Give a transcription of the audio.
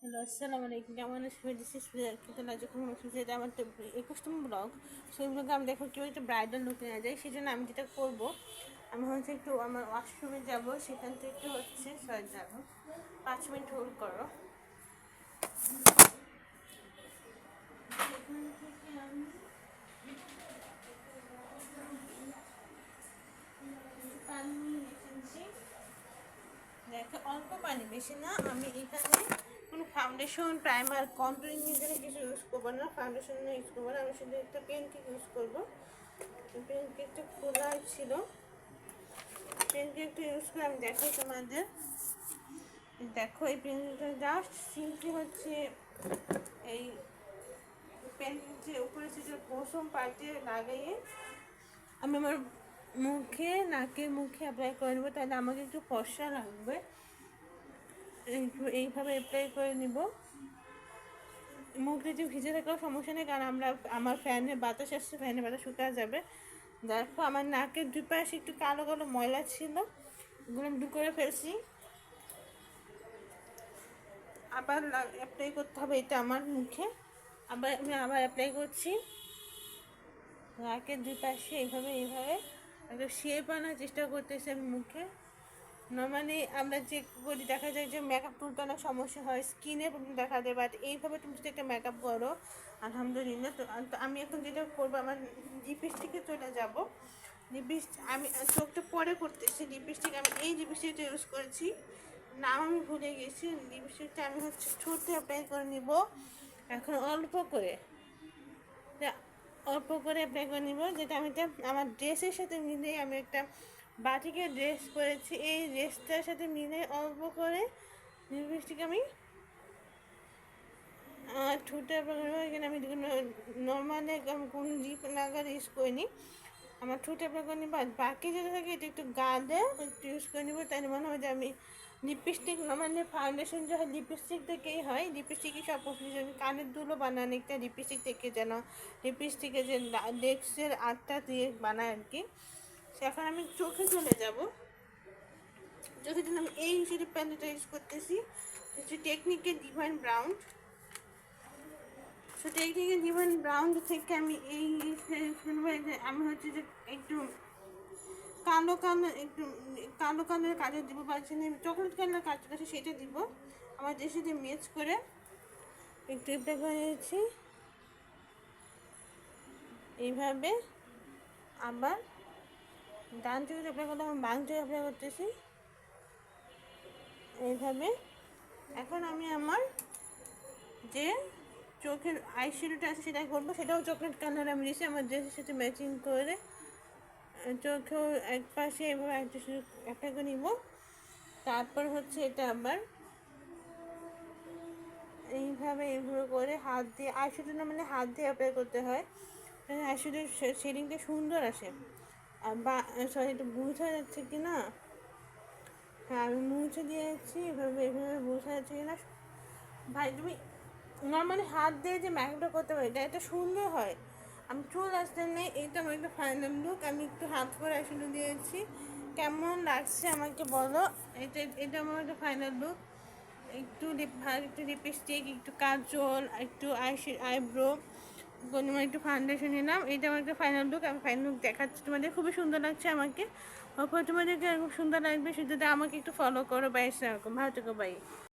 Hello, আসসালামু আলাইকুম। কেমন আছেন? দিস ইজ কিন্তু না যখন এটা আমার তো 21তম ব্লগ। সেই ব্লগে আমি দেখো কেউ একটা ব্রাইডাল লুক নেওয়া যায়, সেই জন্য আমি যেটা করবো, আমি হচ্ছে একটু আমার ওয়াশরুমে যাবো, সেখান থেকে হচ্ছে সরি যাবো 5 মিনিট হোল্ড করো। সেখান থেকে আমি পানি নিয়ে এসেছি, দেখো অল্প পানি, বেশি না। আমি এখানে কোনো ফাউন্ডেশন, প্রাইমার, কন্ট্রোলিং এখানে কিছু ইউজ করবো না, ফাউন্ডেশন ইউজ করবো না। আমি শুধু একটা পেন কেক ইউজ করবো। পেন কেকটা খোলা ছিল, পেন কেকটা ইউজ করে আমি দেখাই তোমাদের। দেখো এই পেন কেকটা জাস্ট সিম্পলি হচ্ছে এই পেন যে উপরে যে পশম পাল্টে লাগাইয়ে আমি আমার মুখে, নাকের মুখে অ্যাপ্লাই করে নেবো, তাহলে আমাকে একটু ফর্সা লাগবে। এইভাবে অ্যাপ্লাই করে নিব। মুখটা যে ভিজে থাকলেও সমস্যা নেই, কারণ আমার ফ্যানের বাতাস আসছে, ফ্যানের বাতাস শুকানো যাবে। দেখো আমার নাকের দুই পাশে একটু কালো কালো ময়লা ছিল, ওগুলো আমি দূর করে ফেলছি। আবার অ্যাপ্লাই করতে হবে এটা আমার মুখে। আমি আবার অ্যাপ্লাই করছি নাকের দুই পাশে, এইভাবে একটা শেপ আনার চেষ্টা করতেছি আমি মুখে। নর্মালি আমরা যে করি দেখা যায় যে মেকআপ তুলতে অনেক সমস্যা হয়, স্কিনে প্রবলেম দেখা দেয়, বাট এইভাবে তুমি যদি একটা মেকআপ করো আলহামদুলিল্লাহ। তো আমি এখন যেটা করবো, আমার লিপস্টিকে চলে যাব। আমি চোখটা পরে করতেছি। লিপস্টিক আমি এই লিপস্টিকটা ইউজ করেছি, নাম আমি ভুলে গেছি। লিপস্টিকটা আমি হচ্ছে ঠোঁটে অ্যাপ্লাই করে নিব। এখন অল্প করে অ্যাপ্লাই করে নিব, যেটা আমি আমার ড্রেসের সাথে মিলে আমি একটা বাটিকের ড্রেস পরেছি, এই ড্রেসটার সাথে মিলে অল্প করে লিপস্টিক আমি ঠোঁটে অ্যাপ্লাই করবো। এখানে আমি নর্মালি কোনো লিপ লাগার ইউজ করিনি, আমার ঠোঁটে অ্যাপ্লাই করে নিব। আর বাকি যেটা থাকে এটা একটু গালে একটু ইউজ করে নিব, তাই মনে হয় যে আমি লিপস্টিক, নর্মালি ফাউন্ডেশন যে হয় লিপস্টিক থেকেই হয়, লিপস্টিকই সব পছন্দ। আমি কানের দুলও বানান একটা লিপস্টিক থেকে, যেন লিপস্টিকে যে লেক্সের আটটা দিয়ে বানায় আর কি। এখন আমি চোখে চলে যাব। চোখের জন্য আমি এই হিসেবে প্যালেটটা ইউজ করতেছি, হচ্ছে টেকনিকের ডিভাইন ব্রাউন। সো টেকনিকের ডিভাইন ব্রাউন থেকে আমি আমি হচ্ছে যে একটু কালো কালারের কাজল দিব, বা চকলেট কালার কাজল আছে সেটা দিব। আমার যে সাথে ম্যাচ করে একটু অ্যাপ্লাই করে নিয়েছি এইভাবে। আবার ডান চোখে অ্যাপ্লাই করলে আমার বাম চোখে অ্যাপ্লাই করতেছি এইভাবে। এখন আমি আমার যে চোখের আইশ্যাডোটা আছে সেটাই করবো, সেটাও চকলেট কালার আমি দিয়েছি আমার ড্রেসের সাথে ম্যাচিং করে। চোখেও এক পাশে এভাবে একটা অ্যাপ্লাই করে নিব। তারপর হচ্ছে এটা আবার এইভাবে করে হাত দিয়ে, আইশ্যাডো না মানে হাত দিয়ে অ্যাপ্লাই করতে হয়, আইশ্যাডোর শেডিংটা সুন্দর আসে। বা সরি, একটু বোঝা যাচ্ছে কি না? হ্যাঁ, আমি মুছে দিয়েছি এভাবে বোঝা যাচ্ছে কি না? ভাই তুমি নর্মালি হাত দিয়ে যে মেকআপটা করতে পারি, এটা সুন্দর হয়। আমি চুল আসতে নেই, এটা আমার একটা ফাইনাল লুক। আমি একটু হাত করে আইশ্যাডো দিয়েছি, কেমন লাগছে আমাকে বলো। এটা আমার একটা ফাইনাল লুক। একটু লিপস্টিক, একটু কাজল, একটু আইব্রো, একটু ফাউন্ডেশন নিলাম। এটা আমার একটা ফাইনাল লুক। আমি ফাইনাল লুক দেখাচ্ছি তোমাদের, খুবই সুন্দর লাগছে আমাকে। তোমাদেরকে খুব সুন্দর লাগবে, শুধু আমাকে একটু ফলো করো। বাই, এরকম ভালো থেকো, বাই।